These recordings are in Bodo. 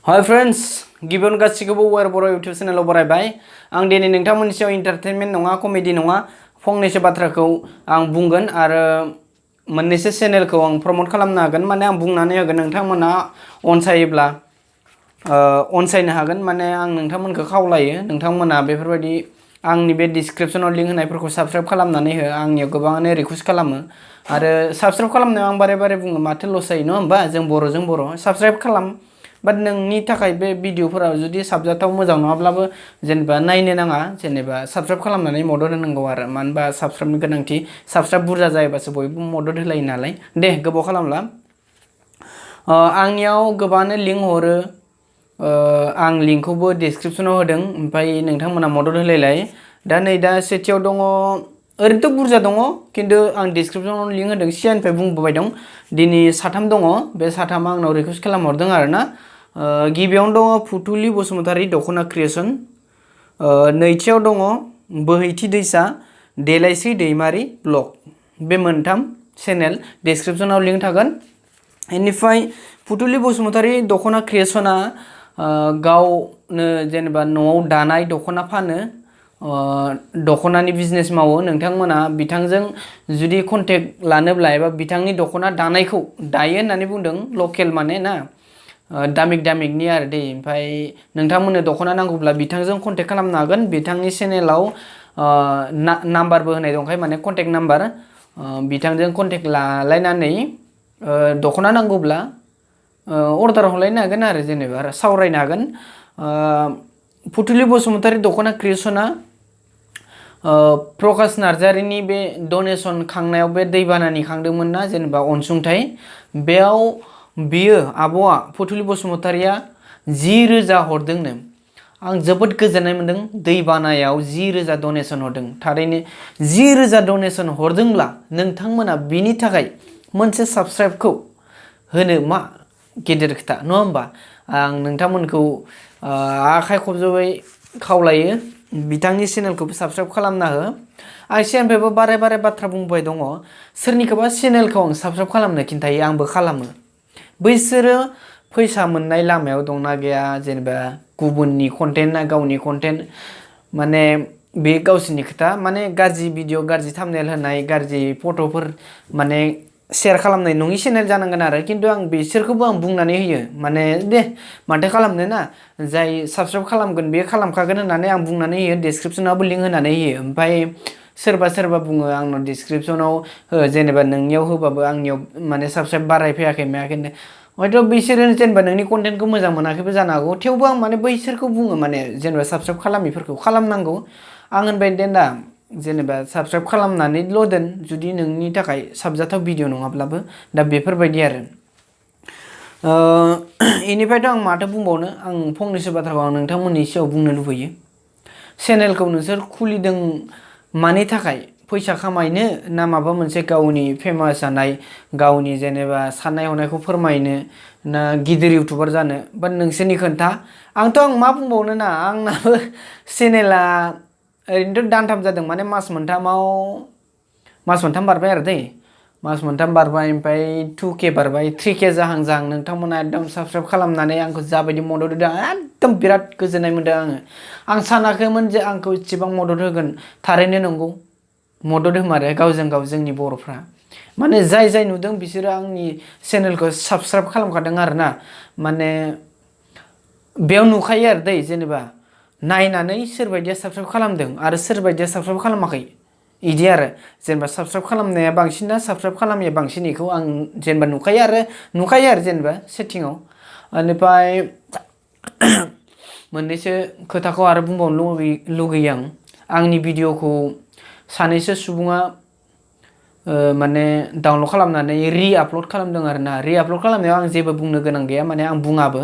हाय फ्रेंड्स गिबियावनो गासिखौबो वार बर' इउटिउब चेनेलाव बरायबाय आं दिनै नोंथांमोननि सायाव एन्टारटेनमेन्ट नङा कमेडि नङा फंनैसो बाथ्राखौ आं बुंगोन आरो मोननैसो चेनेलखौ आं प्रमोट खालामनो हागोन माने आं बुंनानै होगोन नोंथांमोना अनसायोब्ला अनसायनो हागोन माने आं नोंथांमोनखौ खावलायो नोंथांमोना बेफोरबायदि आंनि बे डिस्क्रिप्शनाव लिंक होनायफोरखौ साबस्क्राइब खालामनानै हो आंनियाव गोबाङानो रिक्वेस्ट खालामो आरो साबस्क्राइब खालामनायाव आं बारे बारे बुङो माथो लस जायो नङा होमबा जों बर'जों बर' साबस्क्राइब खालाम बाट नोंनि थाखाय बे भिडिअफोराव जुदि साबजाथाव मोजां नङाब्लाबो जेनेबा नायनो नाङा जेनेबा साबस्क्राइब खालामनानै मदद होनांगौ आरो मानो होनबा साबस्क्राइबनि गोनांथि साबस्क्राइब बुरजा जायोबासो बयबो मदद होलायो नालाय दे गोबाव खालामला आंनियाव गोबाङानो लिंक हरो आं लिंकखौबो डिस्क्रिप्शनाव होदों ओमफ्राय नोंथांमोना मदद होलायलाय दा सेथियाव दङ ओरैनोथ' बुरजा दङ खिन्थु आं डिस्क्रिप्शनाव लिंक होदों सिगांनिफ्राय बुंबोबाय दं दिनै साथाम दङ बे साथामा आंनाव रिक्वेस्ट खालामहरदों आरोना गिबियावनो दङ फुथुलि बसुमतारी दख'ना क्रिएसन नैथियाव दङ बोहैथि दैसा देलायस्रि दैमारि ब्लग बे मोनथाम चेनेल डिस्क्रिप्शनाव लिंक थागोन बेनिफ्राय फुथुलि बसुमतारी दख'ना क्रिएसना गावनो जेनेबा न'आव दानाय दख'ना फानो दख'नानि बिजनेस मावो नोंथांमोना बिथांजों जुदि कन्टेक्ट लानोब्ला एबा बिथांनि दख'ना दानायखौ दायो होननानै बुंदों लकेल माने ना दामिकनि आरो दै ओमफ्राय नोंथांमोननो दख'ना नांगौब्ला बिथांजों कन्टेक्ट खालामनो हागोन बिथांनि चेनेलाव नाम्बारबो होनाय दंखाय माने कन्टेक्ट नाम्बार बिथांजों कन्टेक्ट लालायनानै दख'ना नांगौब्ला अर्डार हरलायनो हागोन आरो जेनेबा सावरायनो हागोन फुथुलि बसुमतारी दख'ना क्रिएसना प्रकाश नार्जारिनि बे डनेसन खांनायाव बे दैबानानि खांदोंमोन ना जेनेबा अनसुंथाइ बेयाव बियो आब'आ फुथुलि बसुमतारीया 10,000 हरदोंनो आं जोबोद गोजोननाय मोन्दों दैबानायाव 10,000 डनेसन हरदों थारैनो 10,000 डनेसन हरदोंब्ला नोंथांमोना बिनि थाखाय मोनसे साबस्क्राइबखौ होनो मा गेदेर खोथा नङा होमबा आं नोंथांमोनखौ आखाइ खबजबै खावलायो बिथांनि चेनेलखौबो साबस्क्राइब खालामना हो आं सिगांनिफ्रायबो बारे बाथ्रा बुंबाय दङ सोरनिखौबा चेनेलखौ आं साबस्क्राइब खालामनो खिन्थायो आंबो खालामो बैसोरो फैसा मोननाय लामायाव दंना गैया जेनेबा गुबुननि कन्टेन्ट ना गावनि कन्टेन्ट माने बे गावसोरनि खोथा माने गाज्रि भिडिअ गाज्रि थाम्बनेल होनाय गाज्रि फट'फोर माने शेयार खालामनाय नङि चेनेल जानांगोन आरो खिन्थु आं बिसोरखौबो आं बुंनानै होयो माने दे माथो खालामनो ना जाय साबस्क्राइब खालामगोन बेयो खालामखागोन होननानै आं बुंनानै होयो डिस्क्रिप्शनावबो लिंक होनानै होयो ओमफ्राय सोरबा बुङो आंनाव डिस्क्रिप्शनाव हो जेनेबा नोंनियाव होबाबो आंनियाव माने साबस्क्राइब बारायफैयाखै मायाखैनो हयथ' बिसोरो जेनेबा नोंनि कन्टेन्टखौ मोजां मोनाखैबो जानो हागौ थेवबो आं माने बैसोरखौ बुङो माने जेनेबा साबस्क्राइब खालामिफोरखौ खालामनांगौ आं होनबाय दा जेनेबा साबस्क्राइब खालामनानैल' दोन जुदि नोंनि थाखाय साबजाथाव भिडिअ नङाब्लाबो दा बेफोरबायदि आरो इनिफ्रायथ' आं माथो बुंबावनो आं फंनैसो बाथ्राखौ आं नोंथांमोननि सायाव बुंनो लुबैयो चेनेलखौ नोंसोर खुलिदों मानि थाखाय फैसा खामायनो ना माबा मोनसे गावनि फेमास जानाय गावनि जेनेबा साननाय हनायखौ फोरमायनो ना गिदिर इउटुबार जानो बा नोंसोरनि खोन्था आं मा बुंबावनो ना आंनाबो चेनेला ओरैनोथ' दानथाम जादों माने मास मोनथाम बारबाय आरो दै मास मोनथाम बारबाय ओमफ्राय 2K बारबाय 3K जाहां नोंथांमोना एकदम साबस्क्राइब खालामनानै आंखौ जाबायदि मदद होदों एकदम बिराद गोजोननाय मोन्दों आं सानाखैमोन जे आंखौ इसेबां मदद होगोन थारैनो नंगौ मदद होमारो गावजों गाव जोंनि बर'फ्रा माने जाय नुदों बिसोरो आंनि चेनेलखौ साबस्क्राइब खालामखादों आरोना माने बेयाव नुखायो आरो दै जेनेबा नायनानै सोरबायदिया साबस्क्राइब खालामदों आरो सोरबायदिया साबस्क्राइब खालामाखै इदि आरो जेनेबा साबस्क्राइब खालामनाया बांसिन ना साबस्क्राइब खालामिया बांसिन इखौ आं जेनेबा नुखायो आरो जेनेबा सेटिंआव बेनिफ्राय मोननैसो खोथाखौ आरो बुंबावनो लुगैयो आंनि भिडिअखौ सानैसो सुबुङा माने डाउनलड खालामनानै रि-आपल'ड खालामदों आरोना रि-आपल'ड खालामनायाव आं जेबो बुंनो गोनां गैया माने आं बुङाबो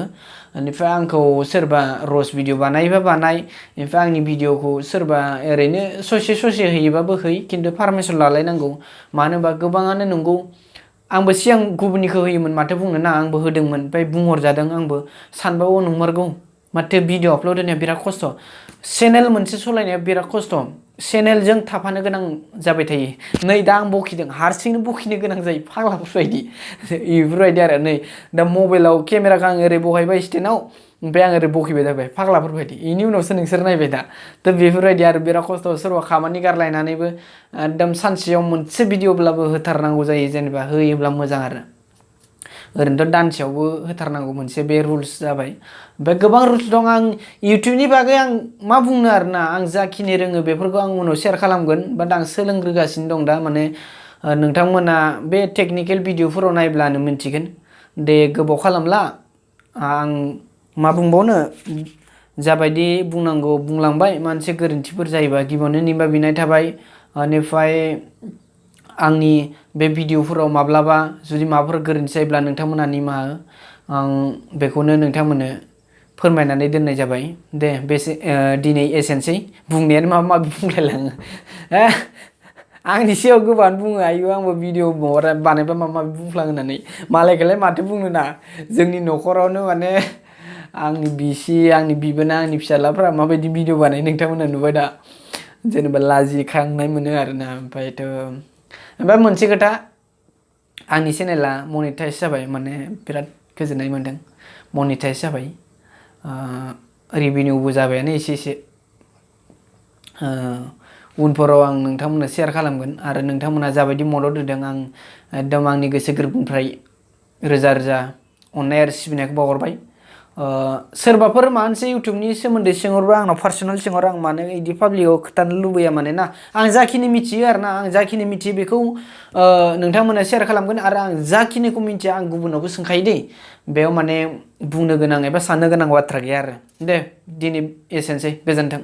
बेनिफ्राय आंखौ सोरबा रस भिडिअ बानायोबा बानाय ओमफ्राय आंनि भिडिअखौ सोरबा ओरैनो ससे होयोबाबो है खिन्थु पारमिसन लालायनांगौ मानो होनबा गोबाङानो नंगौ आंबो सिगां गुबुननिखौ होयोमोन माथो बुंनो ना आंबो होदोंमोन ओमफ्राय बुंहरजादों आंबो सानबावो नंमारगौ माथो भिडिअ आपल'ड होनाया बिराद खस्थ' चेनेल मोनसे सालायनाया बिराद खस्थ' चेनेलजों थाफानो गोनां जाबाय थायो नै दा आं बखिदों हारसिंनो बखिनो गोनां जायो फाग्लाफोर बायदि बेफोरबायदि आरो नै दा मबाइलाव केमेराखौ आं ओरै बहायबाय स्टेन्डआव ओमफ्राय आं ओरै बखिबाय थाबाय फाग्लाफोर बायदि बेनि उनावसो नोंसोर नायबाय दा थ' बेफोरबायदि आरो बिराद खस्थ' सोरबा खामानि गारलायनानैबो एकदम सानसेयाव मोनसे भिडिअब्लाबो होथारनांगौ जायो जेनेबा होयोब्ला मोजां आरो ओरैनोथ' दानसेयावबो होथारनांगौ मोनसे बे रुल्स जाबाय ओमफ्राय गोबां रुल्स दं आं इउटिउबनि बागै आं मा बुंनो आरोना आं जाखिनि रोङो बेफोरखौ आं उनाव शेयार खालामगोन बाट आं सोलोंग्रोगासिनो दं दा माने नोंथांमोना बे टेकनिकेल भिडिअफोराव नायब्लानो मिन्थिगोन दे गोबाव खालामला आं मा बुंबावनो जाबायदि बुंनांगौ बुंलांबाय मोनसे गोरोन्थिफोर जायोबा गिबियावनो निमाहा बिनाय थाबाय बेनिफ्राय आंनि बे भिडिअफोराव माब्लाबा जुदि माबाफोर गोरोन्थि जायोब्ला नोंथांमोना निमाहा आं बेखौनो नोंथांमोननो फोरमायनानै दोननाय जाबाय दे बेसे दिनै एसेनोसै बुंनायानो माबा माबि बुंलायलाङो आंनि सायाव गोबां बुङो आयु आंबो भिडिअ बानायबा माबा माबि बुंफ्लाङो होननानै मालायखौलाय माथो बुंनो ना जोंनि न'खरावनो माने आंनि बिसि आंनि बिबोना आंनि फिसाज्लाफ्रा माबायदि भिडिअ बानायो नोंथांमोना नुबाय दा जेनेबा लाजिखांनाय मोनो आरोना ओमफ्राय मोनसे खोथा आंनि चेनेला मनिटाइज जाबाय माने बिराद गोजोननाय मोन्दों मनिटाइज जाबाय रिभिनिउबो जाबायानो एसे उनफोराव आं नोंथांमोननो शेयार खालामगोन आरो नोंथांमोना जाबायदि मदद होदों आं एकदम आंनि गोसो गोरबोनिफ्राय रोजा रोजा अननाय आरो सिबिनायखौ बावहरबाय सोरबाफोर माबा मोनसे इउटिउबनि सोमोन्दै सोंहरबा आंनाव पार्सनेल सोंहरो आं माने बिदि पाब्लिकआव खोथानो लुबैया माने ना आं जाखिनि मिथियो आरोना आं जाखिनि मिथियो बेखौ नोंथांमोना शेयार खालामगोन आरो आं जाखिनिखौ मिथिया आं गुबुनावबो सोंखायो दै बेयाव माने बुंनो गोनां एबा साननो गोनां बाथ्रा गैया आरो दे दिनै एसेनोसै गोजोन्थों।